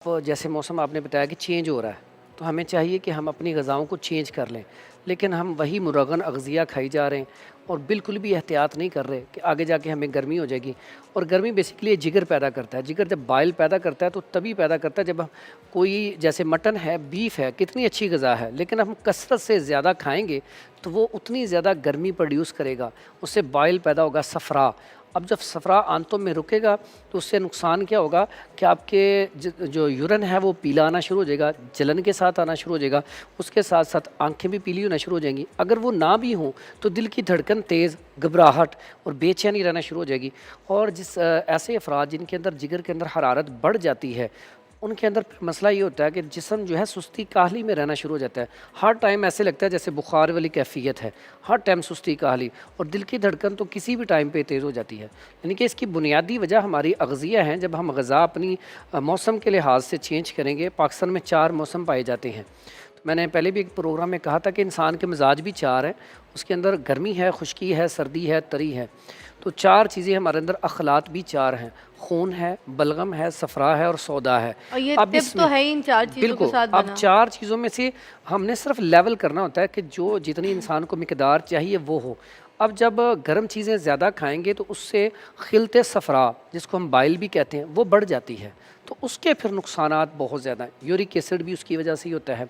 जैसे मौसम आपने बताया कि चेंज हो रहा है, तो हमें चाहिए कि हम अपनी ग़िज़ाओं को चेंज कर लें। लेकिन हम वही मुरगन अग़ज़िया खाई जा रहे हैं और बिल्कुल भी एहतियात नहीं कर रहे कि आगे जाके हमें गर्मी हो जाएगी। और गर्मी बेसिकली जिगर पैदा करता है। जिगर जब बाइल पैदा करता है तो तभी पैदा करता है जब हम कोई जैसे मटन है, बीफ है, कितनी अच्छी ग़िज़ा है, लेकिन हम कसरत से ज़्यादा खाएँगे तो वो उतनी ज़्यादा गर्मी प्रोड्यूस करेगा, उससे बाइल पैदा होगा, सफ़रा। अब जब सफ़रा आंतों में रुकेगा तो उससे नुकसान क्या होगा कि आपके जो यूरिन है वो पीला आना शुरू हो जाएगा, जलन के साथ आना शुरू हो जाएगा, उसके साथ साथ आंखें भी पीली होना शुरू हो जाएंगी। अगर वो ना भी हों तो दिल की धड़कन तेज़, घबराहट और बेचैनी रहना शुरू हो जाएगी। और ऐसे अफराद जिनके अंदर जिगर के अंदर हरारत बढ़ जाती है, उनके अंदर फिर मसला ये होता है कि जिस्म जो है सुस्ती काहली में रहना शुरू हो जाता है। हर टाइम ऐसे लगता है जैसे बुखार वाली कैफियत है, हर टाइम सुस्ती काहली, और दिल की धड़कन तो किसी भी टाइम पे तेज़ हो जाती है। यानी कि इसकी बुनियादी वजह हमारी अग़ज़िया हैं। जब हम ग़िज़ा अपनी मौसम के लिहाज से चेंज करेंगे, पाकिस्तान में 4 मौसम पाए जाते हैं। तो मैंने पहले भी एक प्रोग्राम में कहा था कि इंसान के मिजाज भी 4 हैं, उसके अंदर गर्मी है, खुश्की है, सर्दी है, तरी है। तो 4 चीज़ें हमारे अंदर, अखलात भी 4 हैं, खून है, बलगम है, सफ़रा है और सौदा है। और ये अब टिप तो इसमें है ही इन 4 चीज़ों के बिल्कुल, साथ अब बना। 4 चीज़ों में से हमने सिर्फ लेवल करना होता है कि जो जितनी इंसान को मिकदार चाहिए वो हो। अब जब गर्म चीज़ें ज़्यादा खाएँगे तो उससे खिलते सफ़रा, जिसको हम बाइल भी कहते हैं, वो बढ़ जाती है। तो उसके फिर नुकसानात बहुत ज़्यादा हैं। यूरिक एसिड भी उसकी वजह से ही होता है।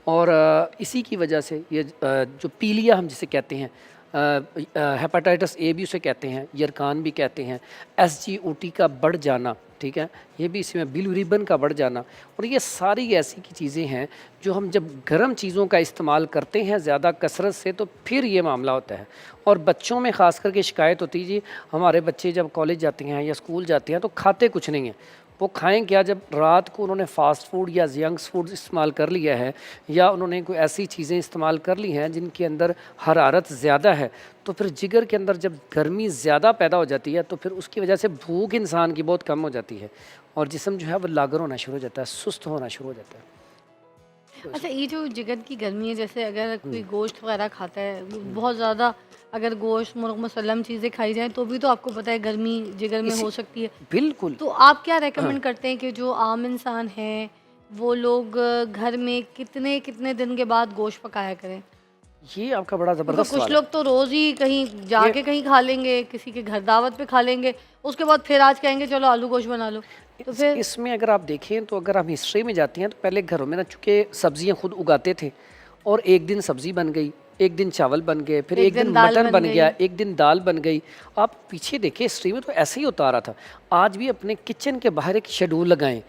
और इसी की वजह से ये जो पीलिया हम जिसे कहते हैं, हेपेटाइटिस ए भी उसे कहते हैं, यरकान भी कहते हैं, एसजीओटी का बढ़ जाना, ठीक है, ये भी इसी में, बिलीरुबिन का बढ़ जाना। और ये सारी ऐसी की चीज़ें हैं जो हम जब गर्म चीज़ों का इस्तेमाल करते हैं ज़्यादा कसरत से, तो फिर ये मामला होता है। और बच्चों में ख़ास करके शिकायत होती है जी, हमारे बच्चे जब कॉलेज जाते हैं या स्कूल जाते हैं तो खाते कुछ नहीं हैं। वो खाएँ क्या जब रात को उन्होंने फ़ास्ट फूड या जंक्स फूड इस्तेमाल कर लिया है, या उन्होंने कोई ऐसी चीज़ें इस्तेमाल कर ली हैं जिनके अंदर हरारत ज़्यादा है, तो फिर जिगर के अंदर जब गर्मी ज़्यादा पैदा हो जाती है तो फिर उसकी वजह से भूख इंसान की बहुत कम हो जाती है और जिस्म जो है वो लागर होना शुरू हो जाता है, सुस्त होना शुरू हो जाता है। अच्छा, ये जो जिगर की गर्मी है, जैसे अगर कोई हुँ। गोश्त वगैरह खाता है, बहुत ज़्यादा अगर गोश्त, मुर्ग मुसल्लम चीज़ें खाई जाएँ तो भी तो आपको पता है गर्मी जिगर में इसी हो सकती है। बिल्कुल। तो आप क्या हाँ, रेकमेंड करते हैं कि जो आम इंसान हैं, वो लोग घर में कितने-कितने दिन के बाद गोश्त पकाया करें? ये आपका बड़ा क्योंकि ज़बरदस्त कुछ सवाल है। लोग तो रोज़ ही कहीं ये जाके कहीं खा लेंगे, किसी के घर दावत पे खा लेंगे, उसके बाद फिर आज कहेंगे चलो आलू गोश्त बना लो। तो फिर इसमें अगर आप देखें तो अगर हम हिस्ट्री में जाते हैं तो पहले घरों में ना चूँकि सब्ज़ियाँ खुद उगाते थे, और एक दिन सब्ज़ी बन गई, एक दिन चावल बन गए, फिर एक एक दिन दिन दाल मटन बन बन गई। गया, एक दिन दाल बन गई। आप पीछे देखिए हिस्ट्री में तो ऐसे ही होता आ रहा था। आज भी अपने किचन के बाहर एक शेड्यूल लगाएँ।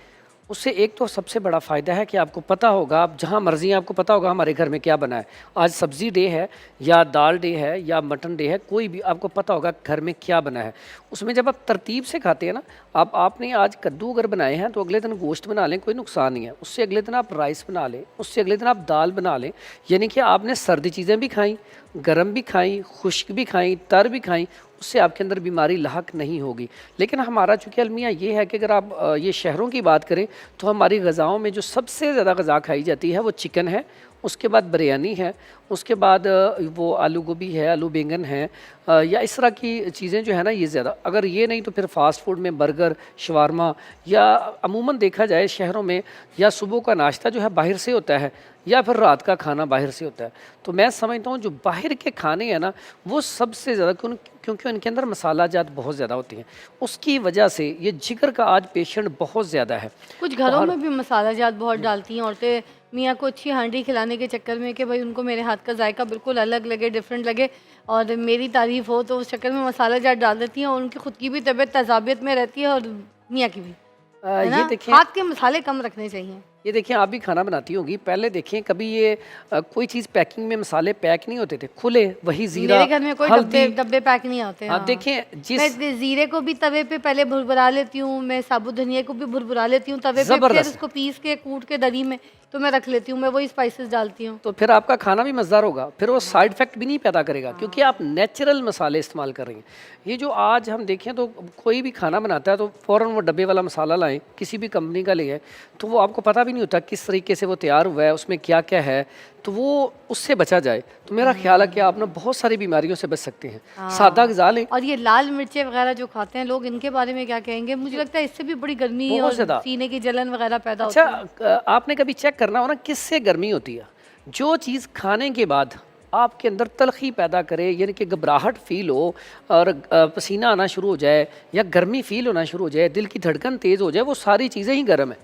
उससे एक तो सबसे बड़ा फ़ायदा है कि आपको पता होगा, आप जहाँ मर्ज़ी हैं आपको पता होगा हमारे घर में क्या बना है। आज सब्ज़ी डे है या दाल डे है या मटन डे है, कोई भी आपको पता होगा घर में क्या बना है। उसमें जब आप तरतीब से खाते हैं ना, आपने आज कद्दू अगर बनाए हैं तो अगले दिन गोश्त बना लें, कोई नुकसान नहीं है। उससे अगले दिन आप राइस बना लें, उससे अगले दिन आप दाल बना लें। यानी कि आपने सर्दी चीज़ें भी खाई, गर्म भी खाई, खुश्क भी खाई, तर भी खाई, उससे आपके अंदर बीमारी लाहक नहीं होगी। लेकिन हमारा चूँकि अलमिया ये है कि अगर आप ये शहरों की बात करें तो हमारी ग़िज़ाओं में जो सबसे ज़्यादा ग़िज़ा खाई जाती है वो चिकन है, उसके बाद बिरयानी है, उसके बाद वो आलू गोभी है, आलू बैंगन है, या इस तरह की चीज़ें जो है ना ये ज़्यादा। अगर ये नहीं तो फिर फ़ास्ट फूड में बर्गर, शवारमा, या अमूमन देखा जाए शहरों में या सुबह का नाश्ता जो है बाहर से होता है या फिर रात का खाना बाहर से होता है। तो मैं समझता हूँ जो बाहर के खाने हैं ना वो सबसे ज़्यादा, क्योंकि उनके अंदर मसाला जात बहुत ज़्यादा होती हैं, उसकी वजह से ये जिगर का आज पेशेंट बहुत ज़्यादा है। कुछ घरों और में भी मसाला जात बहुत डालती हैं औरतें, मियाँ को अच्छी हांडी खिलाने के चक्कर में कि भाई उनको मेरे हाथ का जायका बिल्कुल अलग लगे, डिफरेंट लगे और मेरी तारीफ़ हो, तो उस चक्कर में मसाला जात डाल देती हैं और उनकी खुद की भी तबीयत तज़ाबियत में रहती है और मियाँ की भी, है ये ना? देखें, हाथ के मसाले कम रखने चाहिए। ये देखिए आप भी खाना बनाती होंगी, पहले देखें कभी ये कोई चीज़ पैकिंग में मसाले पैक नहीं होते थे खुले, वही ज़ीरा, मेरे घर में कोई डब्बे हल्दी। डब्बे पैक नहीं आते। हाँ हाँ, देखें मैं जिस ज़ीरे को भी तवे पे पहले भुरभुरा लेती हूँ, मैं साबुत धनिया को भी भुरभुरा लेती हूँ तवे पे, फिर ज़बरदस्त, उसको पीस के कूट के दरी में तो मैं रख लेती हूँ, मैं वही स्पाइसेस डालती हूँ। तो फिर आपका खाना भी मज़ेदार होगा, फिर वो हाँ, साइड इफ़ेक्ट भी नहीं पैदा करेगा क्योंकि आप हाँ। नेचुरल मसाले इस्तेमाल कर रही हैं। ये जो आज हम देखें तो कोई भी खाना बनाता है तो फ़ौरन वो डब्बे वाला मसाला लाएँ, किसी भी कंपनी का ले आएँ, तो वो आपको पता भी भी नहीं होता किस तरीके से वो तैयार हुआ है, उसमें क्या क्या है, तो वो उससे बचा जाए तो मेरा ख्याल है कि आप ना बहुत सारी बीमारियों से बच सकते हैं। सादा ग़िज़ा लें। और ये लाल मिर्चें वगैरह जो खाते हैं लोग, इनके बारे में क्या कहेंगे? मुझे लगता है इससे भी बड़ी गर्मी बहुत और ज़्यादा। सीने की जलन वगैरह पैदा होती है। अच्छा, आपने कभी चेक करना हो ना किससे गर्मी होती है? जो चीज़ खाने के बाद आपके अंदर तलखी पैदा करे, यानी कि घबराहट फील हो और पसीना आना शुरू हो जाए या गर्मी फील होना शुरू हो जाए, दिल की धड़कन तेज़ हो जाए, वो सारी चीज़ें ही गर्म है।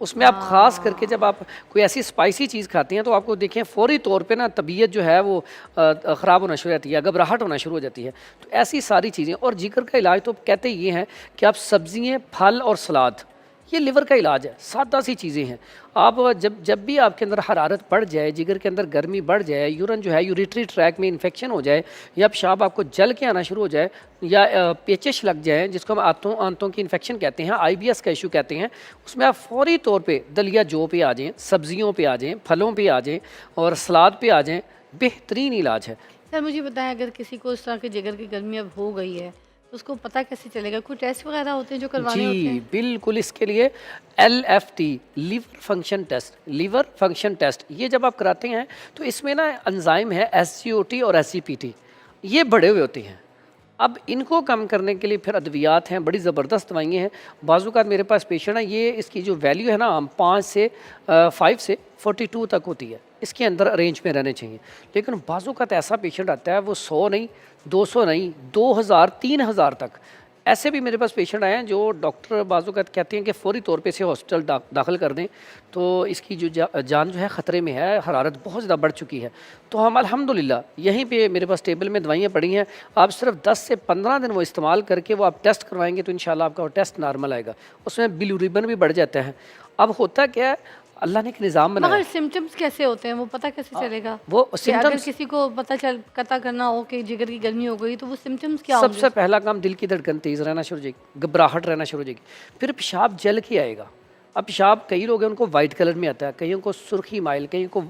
उसमें आप ख़ास करके जब आप कोई ऐसी स्पाइसी चीज़ खाते हैं तो आपको देखें फ़ौरी तौर पे ना तबीयत जो है वो ख़राब होना शुरू हो जाती है, घबराहट होना शुरू हो जाती है। तो ऐसी सारी चीज़ें, और जिगर का इलाज तो कहते ये हैं कि आप सब्ज़ियाँ, फल और सलाद, ये लिवर का इलाज है। सादा सी चीज़ें हैं। आप जब भी आपके अंदर हरारत बढ़ जाए, जिगर के अंदर गर्मी बढ़ जाए, यूरिन जो है यूरिटरी ट्रैक में इन्फेक्शन हो जाए, या पेशाब आपको जल के आना शुरू हो जाए, या पेचिश लग जाए जिसको हम आंतों की इन्फेक्शन कहते हैं, IBS का इशू कहते हैं, उसमें आप फौरी तौर पे दलिया जौ पे आ जाएँ, सब्जियों पे आ जाएँ, फलों पे आ जाएँ और सलाद पे आ जाएँ। बेहतरीन इलाज है। सर मुझे बताएं, अगर किसी को इस तरह की जिगर की गर्मी अब हो गई है तो उसको पता कैसे चलेगा? कोई टेस्ट वगैरह होते हैं जो करवाने होते जी हैं? बिल्कुल, इसके लिए LFT, liver function test, liver function test, ये जब आप कराते हैं तो इसमें ना एंजाइम है SGOT और SGPT, ये बढ़े हुए होते हैं। अब इनको कम करने के लिए फिर अद्वियात हैं, बड़ी ज़बरदस्त दवाइयाँ हैं। बाज़ूकात मेरे पास पेशेंट है, ये इसकी जो वैल्यू है ना 5 से 42 तक होती है, इसके अंदर रेंज में रहने चाहिए। लेकिन बाज़ूकात ऐसा पेशेंट आता है वो 100 नहीं, 200 नहीं, 2000, 3000 तक। ऐसे भी मेरे पास पेशेंट आए हैं जो डॉक्टर बाज़ूकात कहते हैं कि फ़ौरी तौर पे इसे हॉस्पिटल दाखिल कर दें, तो इसकी जो जान जो है ख़तरे में है, हरारत बहुत ज़्यादा बढ़ चुकी है। तो हम अल्हम्दुलिल्लाह यहीं पे मेरे पास टेबल में दवाइयाँ पड़ी हैं, आप सिर्फ 10 से 15 दिन वो इस्तेमाल करके वो आप टेस्ट करवाएंगे तो इंशाल्लाह आपका वो टेस्ट नॉर्मल आएगा। उसमें बिलीरुबिन भी बढ़ जाता है। अब होता क्या है, अल्लाह ने एक निज़ाम बनाया। मगर सिम्टम्स कैसे होते हैं, वो पता कैसे चलेगा? वो कि अगर सिम्टम्स, किसी को पता करना हो कि जिगर की गर्मी हो गई तो वो सिम्टम्स क्या होंगे? सबसे पहला काम, दिल की धड़कन तेज़ रहना शुरू हो जाएगी, घबराहट रहना शुरू हो जाएगी, फिर पेशाब जल के आएगा। अब पेशाब कई लोग हैं उनको वाइट कलर में आता है, कईयों को सुर्खी माइल, कईयों को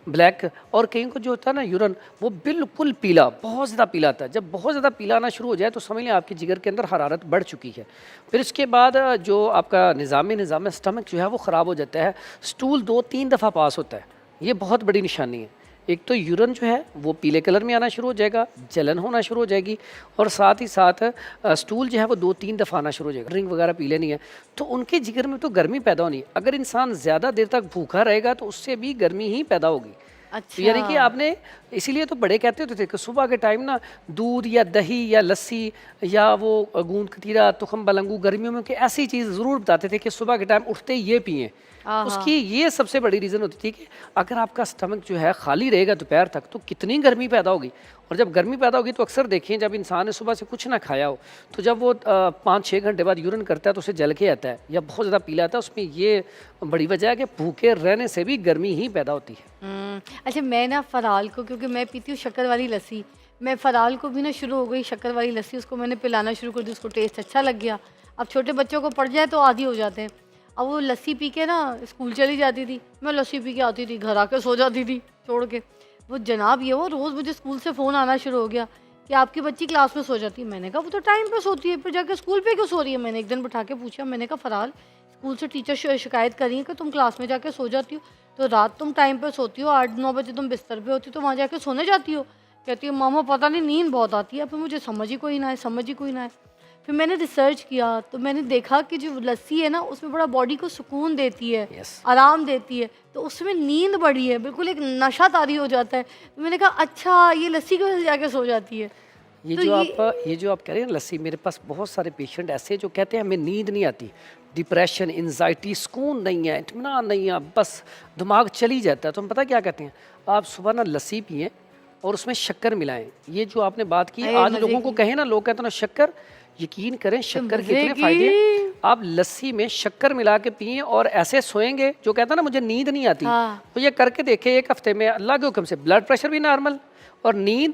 ब्लैक, और कईयों को जो होता है ना यूरिन वो बिल्कुल पीला, बहुत ज़्यादा पीला आता है। जब बहुत ज़्यादा पीला आना शुरू हो जाए तो समझ लें आपकी जिगर के अंदर हरारत बढ़ चुकी है। फिर इसके बाद जो आपका निज़ाम स्टमक जो है वो ख़राब हो जाता है, स्टूल 2-3 दफ़ा पास होता है, ये बहुत बड़ी निशानी है। एक तो यूरिन जो है वो पीले कलर में आना शुरू हो जाएगा, जलन होना शुरू हो जाएगी, और साथ ही साथ स्टूल जो है वो 2-3 दफ़ा आना शुरू हो जाएगा। ड्रिंक वगैरह पी लेनी है तो उनके जिगर में तो गर्मी पैदा होनी है। अगर इंसान ज़्यादा देर तक भूखा रहेगा तो उससे भी गर्मी ही पैदा होगी। तो यानी कि आपने, इसीलिए तो बड़े कहते होते थे कि सुबह के टाइम ना दूध या दही या लस्सी या वो गूंद कतीरा, तुखम बलंगू, गर्मियों में कि ऐसी चीज़ ज़रूर बताते थे कि सुबह के टाइम उठते ही ये पिएँ। उसकी ये सबसे बड़ी रीज़न होती थी कि अगर आपका स्टमक जो है खाली रहेगा दोपहर तक तो कितनी गर्मी पैदा होगी, और जब गर्मी पैदा होगी तो अक्सर देखें जब इंसान ने सुबह से कुछ ना खाया हो तो जब वो 5-6 घंटे बाद यूरिन करता है तो उसे जल के आता है या बहुत ज़्यादा पीला आता है। उसमें ये बड़ी वजह है कि भूखे रहने से भी गर्मी ही पैदा होती है। अच्छा, मैं ना फ़राल को, क्योंकि मैं पीती हूँ शक्कर वाली लस्सी, मैं फ़राल को भी ना शुरू हो गई शक्कर वाली लस्सी, उसको मैंने पिलाना शुरू कर दी, उसको टेस्ट अच्छा लग गया। अब छोटे बच्चों को पड़ जाए तो आदी हो जाते हैं। अब वो लस्सी पी के ना स्कूल चली जाती थी, मैं लस्सी पी के आती थी, घर आके सो जाती थी छोड़ के। वो जनाब ये वो रोज़ मुझे स्कूल से फ़ोन आना शुरू हो गया कि आपकी बच्ची क्लास में सो जाती है। मैंने कहा वो तो टाइम पे सोती है, फिर जाके स्कूल पे क्यों सो रही है? मैंने एक दिन बिठा के पूछा, मैंने कहा फ़राल, स्कूल से टीचर शिकायत कर रही है कि तुम क्लास में जाके सो जाती हो, तो रात तुम टाइम पे सोती हो, 8-9 बजे तुम बिस्तर पे होती हो, तो वहाँ जाके सोने जाती हो? कहती है मामा पता नहीं नींद बहुत आती है। फिर मुझे समझ ही कोई ना आए। फिर मैंने रिसर्च किया तो मैंने देखा कि जो लस्सी है ना उसमें बड़ा बॉडी को सुकून देती है, आराम देती है, तो उसमें नींद बड़ी है, बिल्कुल एक नशा तारी हो जाता है। तो मैंने कहा अच्छा ये लस्सी की वजह से जाके सो जाती है। ये तो जो आप कह रहे हैं लस्सी, मेरे पास बहुत सारे पेशेंट ऐसे हैं जो कहते हैं हमें नींद नहीं आती, डिप्रेशन, एंजाइटी, सुकून नहीं है, इत्मीनान नहीं है, बस दिमाग चली जाता है। तो हम पता क्या कहते हैं, आप सुबह ना लस्सी पिएं और उसमें शक्कर मिलाएं। ये जो आपने बात की, आज लोगों को कहें ना, लोग कहते हैं ना शक्कर, यकीन करें शक्कर के इतने फायदे। आप लस्सी में शक्कर मिला के पिएं और ऐसे सोएंगे, जो कहता है ना मुझे नींद नहीं आती, तो ये करके देखें 1 हफ्ते में, अल्लाह के हुक्म से ब्लड प्रेशर भी नॉर्मल और नींद